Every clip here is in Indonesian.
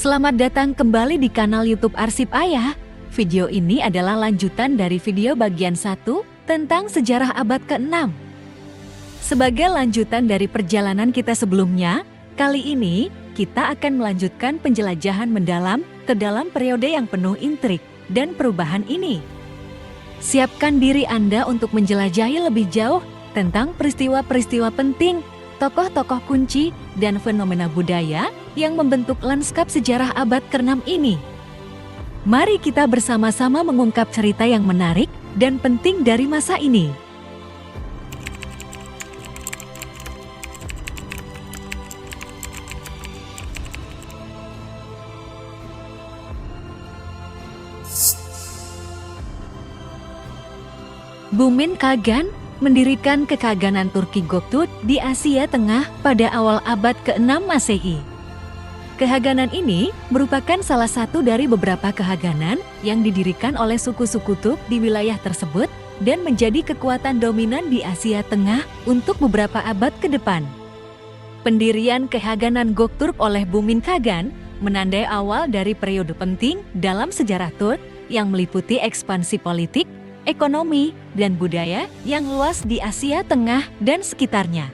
Selamat datang kembali di kanal YouTube Arsip Ayah. Video ini adalah lanjutan dari video bagian 1 tentang sejarah abad ke-6. Sebagai lanjutan dari perjalanan kita sebelumnya, kali ini kita akan melanjutkan penjelajahan mendalam ke dalam periode yang penuh intrik dan perubahan ini. Siapkan diri Anda untuk menjelajahi lebih jauh tentang peristiwa-peristiwa penting, tokoh-tokoh kunci, dan fenomena budaya yang membentuk lanskap sejarah abad ke-6 ini. Mari kita bersama-sama mengungkap cerita yang menarik dan penting dari masa ini. Bumin Kagan mendirikan Kekaganan Turki Göktürk di Asia Tengah pada awal abad ke-6 Masehi. Kehaganan ini merupakan salah satu dari beberapa kehaganan yang didirikan oleh suku-suku Turk di wilayah tersebut dan menjadi kekuatan dominan di Asia Tengah untuk beberapa abad ke depan. Pendirian Kehaganan Göktürk oleh Bumin Kagan menandai awal dari periode penting dalam sejarah Turk yang meliputi ekspansi politik, ekonomi, dan budaya yang luas di Asia Tengah dan sekitarnya.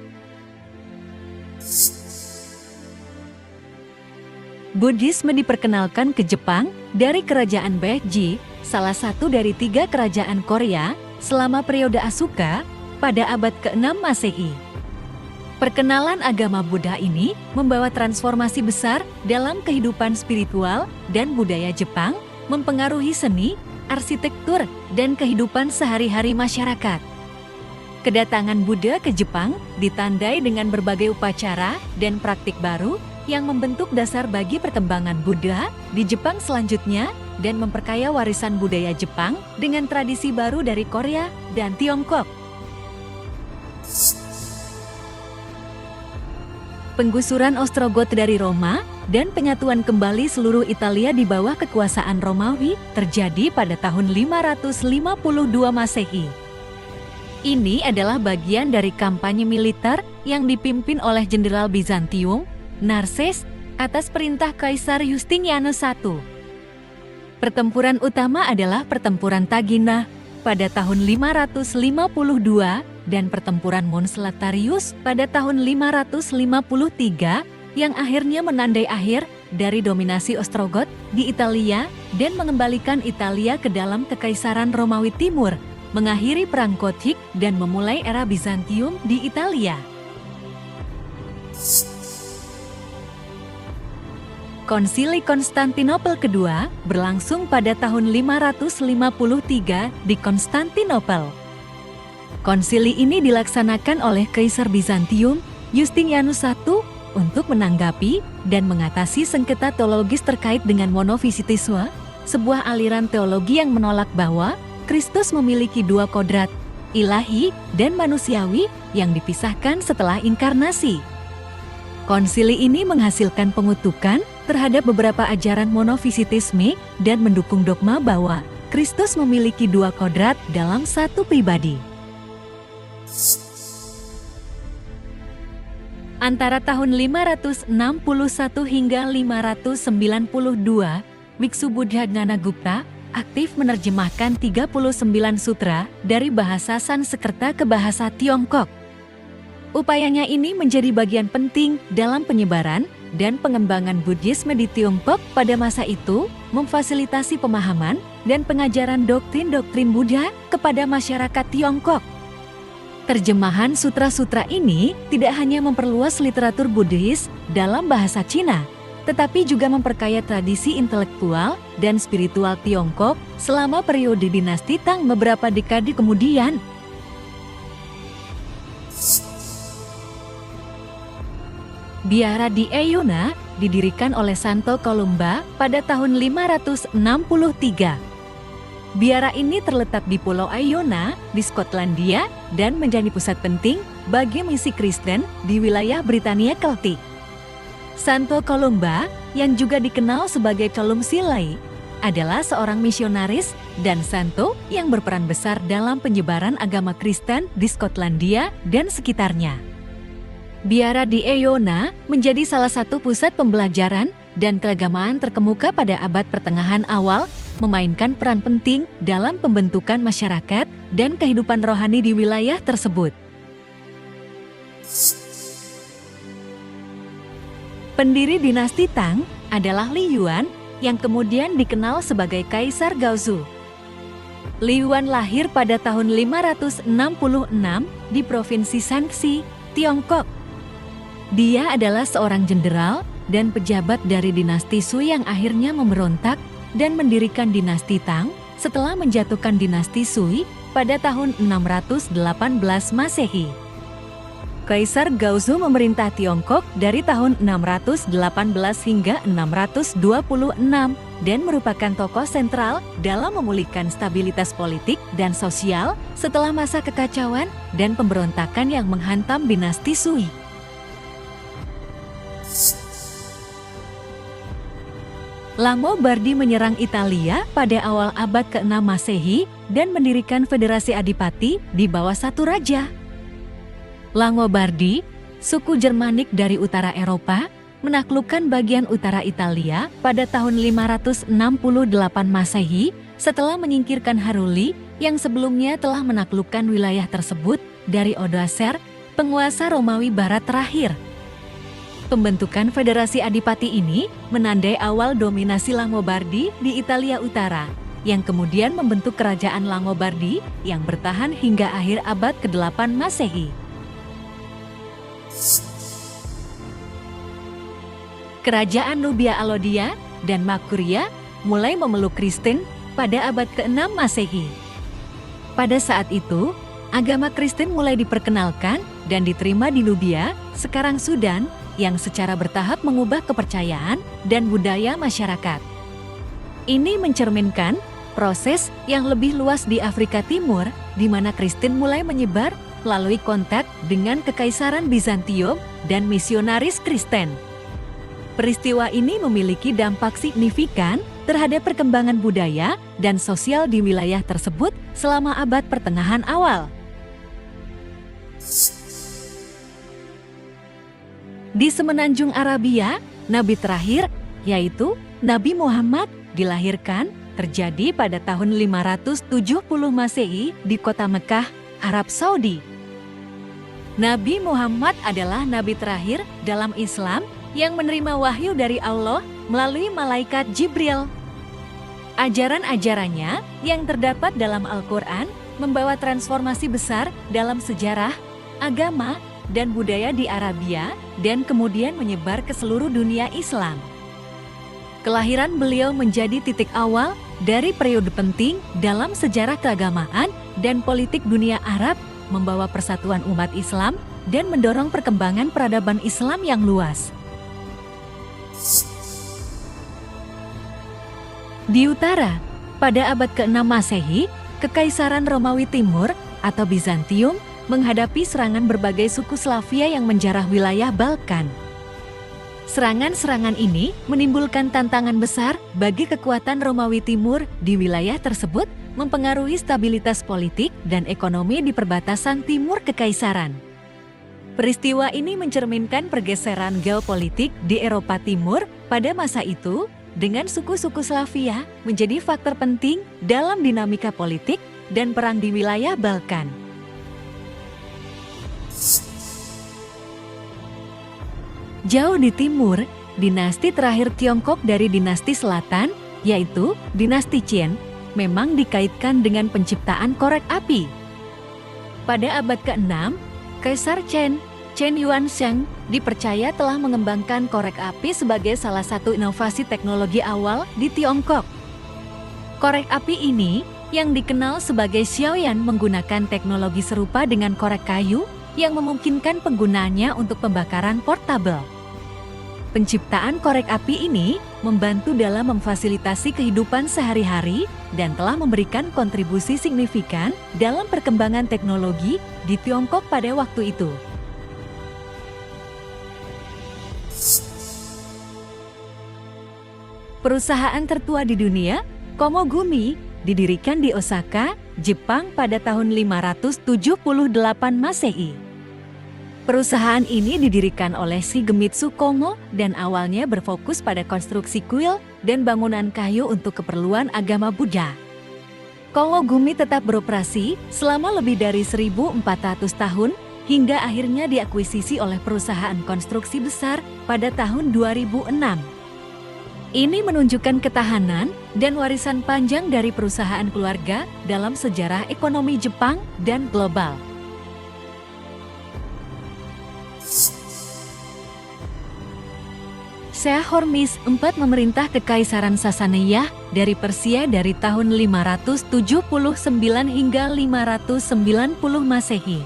Buddhisme diperkenalkan ke Jepang dari Kerajaan Baekje, salah satu dari 3 kerajaan Korea, selama periode Asuka pada abad ke-6 Masehi. Perkenalan agama Buddha ini membawa transformasi besar dalam kehidupan spiritual dan budaya Jepang, mempengaruhi seni, arsitektur, dan kehidupan sehari-hari masyarakat. Kedatangan Buddha ke Jepang ditandai dengan berbagai upacara dan praktik baru yang membentuk dasar bagi perkembangan Buddha di Jepang selanjutnya dan memperkaya warisan budaya Jepang dengan tradisi baru dari Korea dan Tiongkok. Penggusuran Ostrogot dari Roma dan penyatuan kembali seluruh Italia di bawah kekuasaan Romawi terjadi pada tahun 552 Masehi. Ini adalah bagian dari kampanye militer yang dipimpin oleh Jenderal Bizantium, Narses, atas perintah Kaisar Justinianus I. Pertempuran utama adalah Pertempuran Tagina pada tahun 552 dan Pertempuran Mons Laetarius pada tahun 553 yang akhirnya menandai akhir dari dominasi Ostrogot di Italia dan mengembalikan Italia ke dalam Kekaisaran Romawi Timur, mengakhiri Perang Gotik dan memulai era Bizantium di Italia. Konsili Konstantinopel kedua berlangsung pada tahun 553 di Konstantinopel. Konsili ini dilaksanakan oleh Kaisar Bizantium, Justinianus I, untuk menanggapi dan mengatasi sengketa teologis terkait dengan monofisitisme, sebuah aliran teologi yang menolak bahwa Kristus memiliki 2 kodrat, ilahi dan manusiawi yang dipisahkan setelah inkarnasi. Konsili ini menghasilkan pengutukan terhadap beberapa ajaran monofisitisme dan mendukung dogma bahwa Kristus memiliki 2 kodrat dalam satu pribadi. Antara tahun 561 hingga 592, Biksu Buddha Gyanagupta aktif menerjemahkan 39 sutra dari bahasa Sanskerta ke bahasa Tiongkok. Upayanya ini menjadi bagian penting dalam penyebaran dan pengembangan Buddhisme di Tiongkok pada masa itu, memfasilitasi pemahaman dan pengajaran doktrin-doktrin Buddha kepada masyarakat Tiongkok. Terjemahan sutra-sutra ini tidak hanya memperluas literatur Buddhis dalam bahasa Cina, tetapi juga memperkaya tradisi intelektual dan spiritual Tiongkok selama periode dinasti Tang beberapa dekade kemudian. Biara di Ayuna didirikan oleh Santo Columba pada tahun 563. Biara ini terletak di Pulau Iona di Skotlandia dan menjadi pusat penting bagi misi Kristen di wilayah Britania Keltik. Santo Columba, yang juga dikenal sebagai Colum Silai, adalah seorang misionaris dan santo yang berperan besar dalam penyebaran agama Kristen di Skotlandia dan sekitarnya. Biara di Iona menjadi salah satu pusat pembelajaran dan keagamaan terkemuka pada abad pertengahan awal memainkan peran penting dalam pembentukan masyarakat dan kehidupan rohani di wilayah tersebut. Pendiri dinasti Tang adalah Li Yuan yang kemudian dikenal sebagai Kaisar Gaozu. Li Yuan lahir pada tahun 566 di Provinsi Shanxi, Tiongkok. Dia adalah seorang jenderal dan pejabat dari dinasti Sui yang akhirnya memberontak dan mendirikan dinasti Tang setelah menjatuhkan dinasti Sui pada tahun 618 Masehi. Kaisar Gaozu memerintah Tiongkok dari tahun 618 hingga 626 dan merupakan tokoh sentral dalam memulihkan stabilitas politik dan sosial setelah masa kekacauan dan pemberontakan yang menghantam dinasti Sui. Langobardi menyerang Italia pada awal abad ke-6 Masehi dan mendirikan federasi adipati di bawah satu raja. Langobardi, suku Jermanik dari utara Eropa, menaklukkan bagian utara Italia pada tahun 568 Masehi setelah menyingkirkan Haruli yang sebelumnya telah menaklukkan wilayah tersebut dari Odoacer, penguasa Romawi Barat terakhir. Pembentukan federasi adipati ini menandai awal dominasi Langobardi di Italia Utara, yang kemudian membentuk kerajaan Langobardi yang bertahan hingga akhir abad ke-8 Masehi. Kerajaan Nubia Alodia dan Makuria mulai memeluk Kristen pada abad ke-6 Masehi. Pada saat itu, agama Kristen mulai diperkenalkan dan diterima di Nubia, sekarang Sudan, yang secara bertahap mengubah kepercayaan dan budaya masyarakat. Ini mencerminkan proses yang lebih luas di Afrika Timur, di mana Kristen mulai menyebar melalui kontak dengan Kekaisaran Bizantium dan misionaris Kristen. Peristiwa ini memiliki dampak signifikan terhadap perkembangan budaya dan sosial di wilayah tersebut selama abad pertengahan awal. Di semenanjung Arabia, nabi terakhir, yaitu Nabi Muhammad, dilahirkan terjadi pada tahun 570 Masehi di kota Mekah, Arab Saudi. Nabi Muhammad adalah nabi terakhir dalam Islam yang menerima wahyu dari Allah melalui malaikat Jibril. Ajaran-ajarannya yang terdapat dalam Al-Quran membawa transformasi besar dalam sejarah, agama, dan budaya di Arabia dan kemudian menyebar ke seluruh dunia Islam. Kelahiran beliau menjadi titik awal dari periode penting dalam sejarah keagamaan dan politik dunia Arab, membawa persatuan umat Islam dan mendorong perkembangan peradaban Islam yang luas. Di utara, pada abad ke-6 Masehi, Kekaisaran Romawi Timur atau Bizantium menghadapi serangan berbagai suku Slavia yang menjarah wilayah Balkan. Serangan-serangan ini menimbulkan tantangan besar bagi kekuatan Romawi Timur di wilayah tersebut, mempengaruhi stabilitas politik dan ekonomi di perbatasan timur Kekaisaran. Peristiwa ini mencerminkan pergeseran geopolitik di Eropa Timur pada masa itu, dengan suku-suku Slavia menjadi faktor penting dalam dinamika politik dan perang di wilayah Balkan. Jauh di timur, dinasti terakhir Tiongkok dari dinasti selatan, yaitu dinasti Qin, memang dikaitkan dengan penciptaan korek api. Pada abad ke-6, Kaisar Chen Yuanzhang dipercaya telah mengembangkan korek api sebagai salah satu inovasi teknologi awal di Tiongkok. Korek api ini, yang dikenal sebagai Xiaoyan, menggunakan teknologi serupa dengan korek kayu yang memungkinkan penggunaannya untuk pembakaran portabel. Penciptaan korek api ini membantu dalam memfasilitasi kehidupan sehari-hari dan telah memberikan kontribusi signifikan dalam perkembangan teknologi di Tiongkok pada waktu itu. Perusahaan tertua di dunia, Komogumi, didirikan di Osaka, Jepang pada tahun 578 Masehi. Perusahaan ini didirikan oleh Shigemitsu Kono dan awalnya berfokus pada konstruksi kuil dan bangunan kayu untuk keperluan agama Buddha. Kowo Gumi tetap beroperasi selama lebih dari 1.400 tahun hingga akhirnya diakuisisi oleh perusahaan konstruksi besar pada tahun 2006. Ini menunjukkan ketahanan dan warisan panjang dari perusahaan keluarga dalam sejarah ekonomi Jepang dan global. Shah Hormizd IV memerintah Kekaisaran Sasaniyah dari Persia dari tahun 579 hingga 590 Masehi.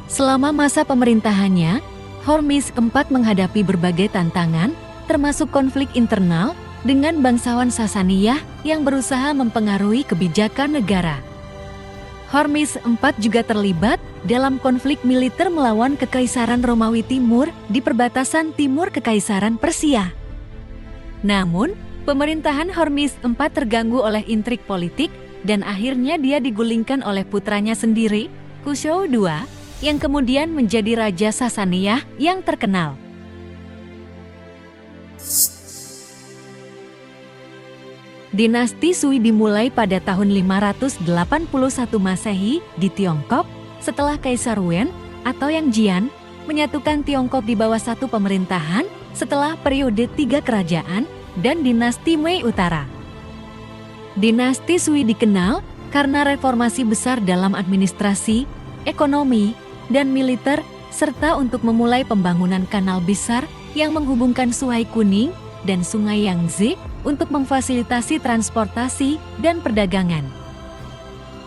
Selama masa pemerintahannya, Hormizd IV menghadapi berbagai tantangan, termasuk konflik internal dengan bangsawan Sasaniyah yang berusaha mempengaruhi kebijakan negara. Hormizd IV juga terlibat dalam konflik militer melawan Kekaisaran Romawi Timur di perbatasan timur Kekaisaran Persia. Namun, pemerintahan Hormizd IV terganggu oleh intrik politik dan akhirnya dia digulingkan oleh putranya sendiri, Khushou II, yang kemudian menjadi Raja Sasaniyah yang terkenal. Dinasti Sui dimulai pada tahun 581 Masehi di Tiongkok setelah Kaisar Wen atau yang Jian menyatukan Tiongkok di bawah satu pemerintahan setelah periode 3 kerajaan dan dinasti Mei Utara. Dinasti Sui dikenal karena reformasi besar dalam administrasi, ekonomi, dan militer serta untuk memulai pembangunan kanal besar yang menghubungkan Sungai Kuning dan Sungai Yangtze untuk memfasilitasi transportasi dan perdagangan.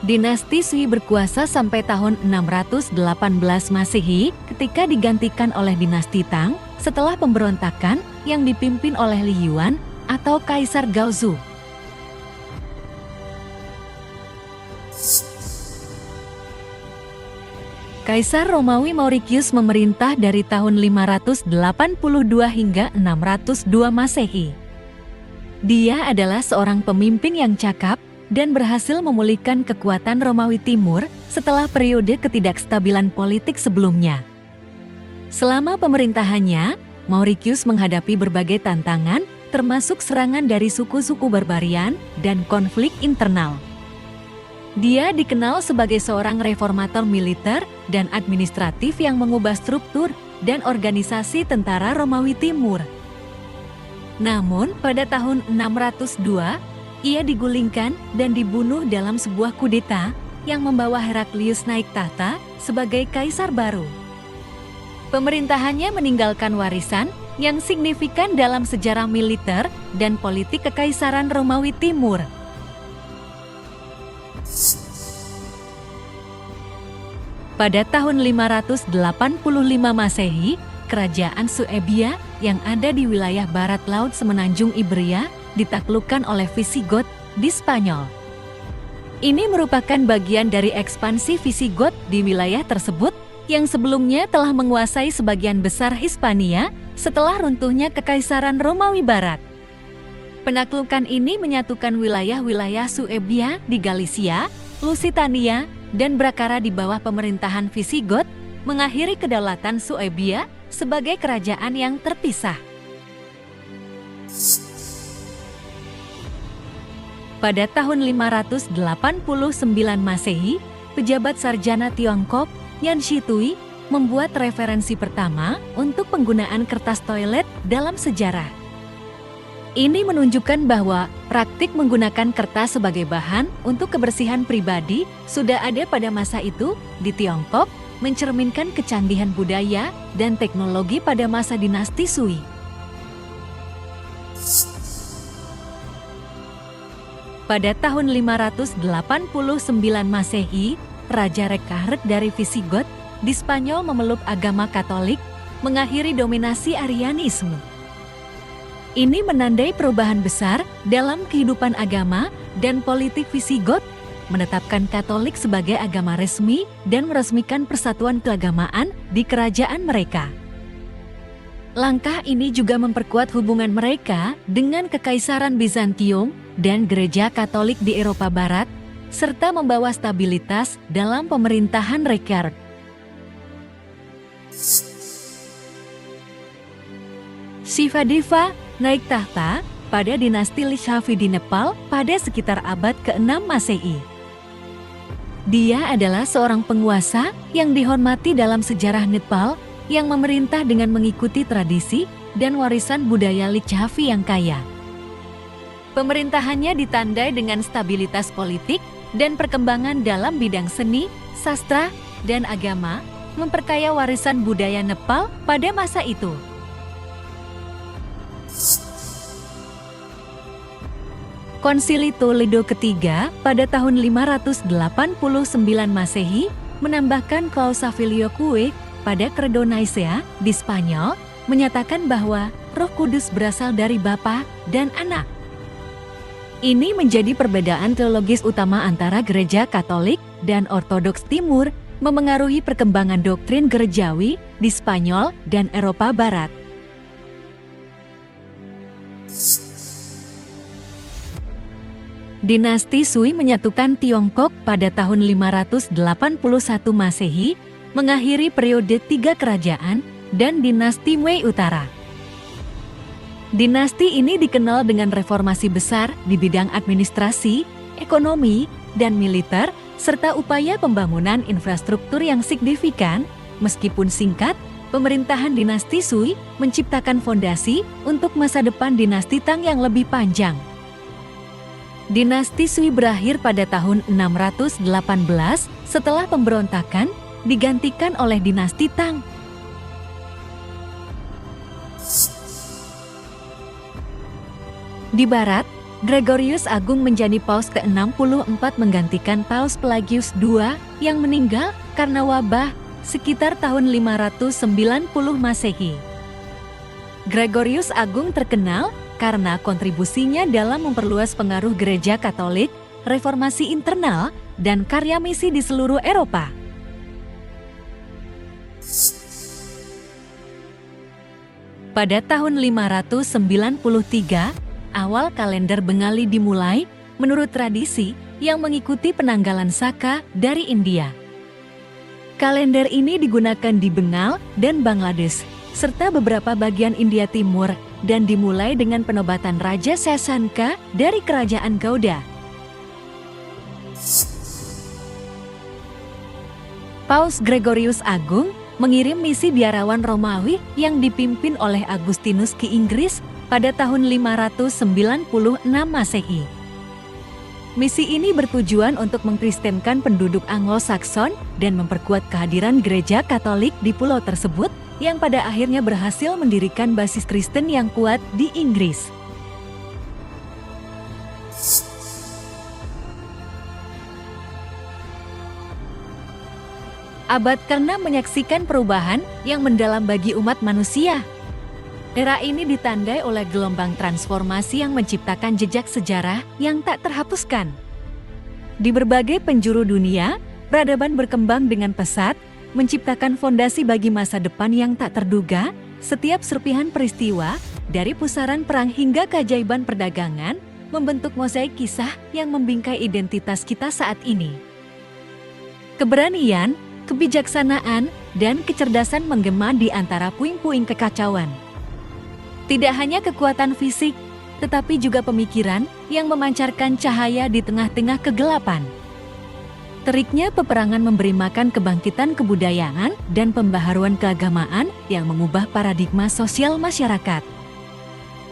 Dinasti Sui berkuasa sampai tahun 618 Masehi ketika digantikan oleh dinasti Tang setelah pemberontakan yang dipimpin oleh Li Yuan atau Kaisar Gaozu. Kaisar Romawi Mauricius memerintah dari tahun 582 hingga 602 Masehi. Dia adalah seorang pemimpin yang cakap dan berhasil memulihkan kekuatan Romawi Timur setelah periode ketidakstabilan politik sebelumnya. Selama pemerintahannya, Mauricius menghadapi berbagai tantangan, termasuk serangan dari suku-suku barbarian dan konflik internal. Dia dikenal sebagai seorang reformator militer dan administratif yang mengubah struktur dan organisasi tentara Romawi Timur. Namun, pada tahun 602, ia digulingkan dan dibunuh dalam sebuah kudeta yang membawa Heraklius naik tahta sebagai kaisar baru. Pemerintahannya meninggalkan warisan yang signifikan dalam sejarah militer dan politik Kekaisaran Romawi Timur. Pada tahun 585 Masehi, Kerajaan Suebia yang ada di wilayah barat laut semenanjung Iberia ditaklukkan oleh Visigoth di Spanyol. Ini merupakan bagian dari ekspansi Visigoth di wilayah tersebut yang sebelumnya telah menguasai sebagian besar Hispania setelah runtuhnya Kekaisaran Romawi Barat. Penaklukan ini menyatukan wilayah-wilayah Suebia di Galicia, Lusitania, dan Bracara di bawah pemerintahan Visigoth, mengakhiri kedaulatan Suebia sebagai kerajaan yang terpisah. Pada tahun 589 Masehi, pejabat sarjana Tiongkok Yan Shitui membuat referensi pertama untuk penggunaan kertas toilet dalam sejarah. Ini menunjukkan bahwa praktik menggunakan kertas sebagai bahan untuk kebersihan pribadi sudah ada pada masa itu di Tiongkok, mencerminkan kecanggihan budaya dan teknologi pada masa dinasti Sui. Pada tahun 589 Masehi, Raja Rekard dari Visigoth di Spanyol memeluk agama Katolik, mengakhiri dominasi Arianisme. Ini menandai perubahan besar dalam kehidupan agama dan politik Visigoth, menetapkan Katolik sebagai agama resmi dan meresmikan persatuan keagamaan di kerajaan mereka. Langkah ini juga memperkuat hubungan mereka dengan Kekaisaran Bizantium dan Gereja Katolik di Eropa Barat, serta membawa stabilitas dalam pemerintahan Rekard. Shivadeva naik tahta pada dinasti Lishavi di Nepal pada sekitar abad ke-6 Masehi. Dia adalah seorang penguasa yang dihormati dalam sejarah Nepal yang memerintah dengan mengikuti tradisi dan warisan budaya Lishavi yang kaya. Pemerintahannya ditandai dengan stabilitas politik dan perkembangan dalam bidang seni, sastra, dan agama, memperkaya warisan budaya Nepal pada masa itu. Konsili Toledo ketiga pada tahun 589 Masehi menambahkan klausa filioque pada Credo Nicea di Spanyol, menyatakan bahwa Roh Kudus berasal dari Bapa dan Anak. Ini menjadi perbedaan teologis utama antara Gereja Katolik dan Ortodoks Timur, memengaruhi perkembangan doktrin gerejawi di Spanyol dan Eropa Barat. Dinasti Sui menyatukan Tiongkok pada tahun 581 Masehi, mengakhiri periode 3 kerajaan dan dinasti Wei Utara. Dinasti ini dikenal dengan reformasi besar di bidang administrasi, ekonomi, dan militer, serta upaya pembangunan infrastruktur yang signifikan. Meskipun singkat, pemerintahan dinasti Sui menciptakan fondasi untuk masa depan dinasti Tang yang lebih panjang. Dinasti Sui berakhir pada tahun 618 setelah pemberontakan, digantikan oleh dinasti Tang. Di barat, Gregorius Agung menjadi Paus ke-64 menggantikan Paus Pelagius II yang meninggal karena wabah sekitar tahun 590 Masehi. Gregorius Agung terkenal karena kontribusinya dalam memperluas pengaruh Gereja Katolik, reformasi internal, dan karya misi di seluruh Eropa. Pada tahun 593, awal kalender Bengali dimulai menurut tradisi yang mengikuti penanggalan Saka dari India. Kalender ini digunakan di Bengal dan Bangladesh, serta beberapa bagian India Timur, dan dimulai dengan penobatan Raja Sasanka dari Kerajaan Gauda. Paus Gregorius Agung mengirim misi biarawan Romawi yang dipimpin oleh Agustinus ke Inggris pada tahun 596 Masehi. Misi ini bertujuan untuk mengkristenkan penduduk Anglo-Sakson dan memperkuat kehadiran Gereja Katolik di pulau tersebut, yang pada akhirnya berhasil mendirikan basis Kristen yang kuat di Inggris. Abad ke-6 menyaksikan perubahan yang mendalam bagi umat manusia. Era ini ditandai oleh gelombang transformasi yang menciptakan jejak sejarah yang tak terhapuskan. Di berbagai penjuru dunia, peradaban berkembang dengan pesat, menciptakan fondasi bagi masa depan yang tak terduga. Setiap serpihan peristiwa, dari pusaran perang hingga keajaiban perdagangan, membentuk mozaik kisah yang membingkai identitas kita saat ini. Keberanian, kebijaksanaan, dan kecerdasan menggema di antara puing-puing kekacauan. Tidak hanya kekuatan fisik, tetapi juga pemikiran yang memancarkan cahaya di tengah-tengah kegelapan. Teriknya peperangan memberi makan kebangkitan kebudayaan dan pembaharuan keagamaan yang mengubah paradigma sosial masyarakat.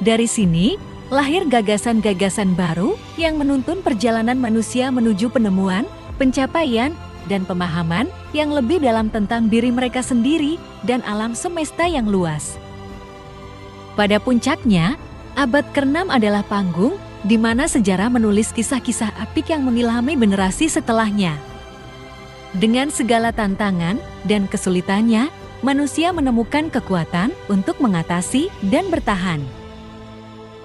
Dari sini, lahir gagasan-gagasan baru yang menuntun perjalanan manusia menuju penemuan, pencapaian, dan pemahaman yang lebih dalam tentang diri mereka sendiri dan alam semesta yang luas. Pada puncaknya, abad ke-6 adalah panggung di mana sejarah menulis kisah-kisah apik yang mengilhami generasi setelahnya. Dengan segala tantangan dan kesulitannya, manusia menemukan kekuatan untuk mengatasi dan bertahan.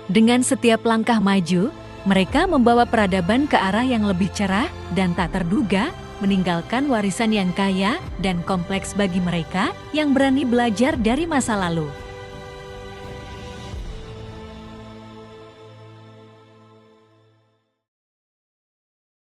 Dengan setiap langkah maju, mereka membawa peradaban ke arah yang lebih cerah dan tak terduga, meninggalkan warisan yang kaya dan kompleks bagi mereka yang berani belajar dari masa lalu.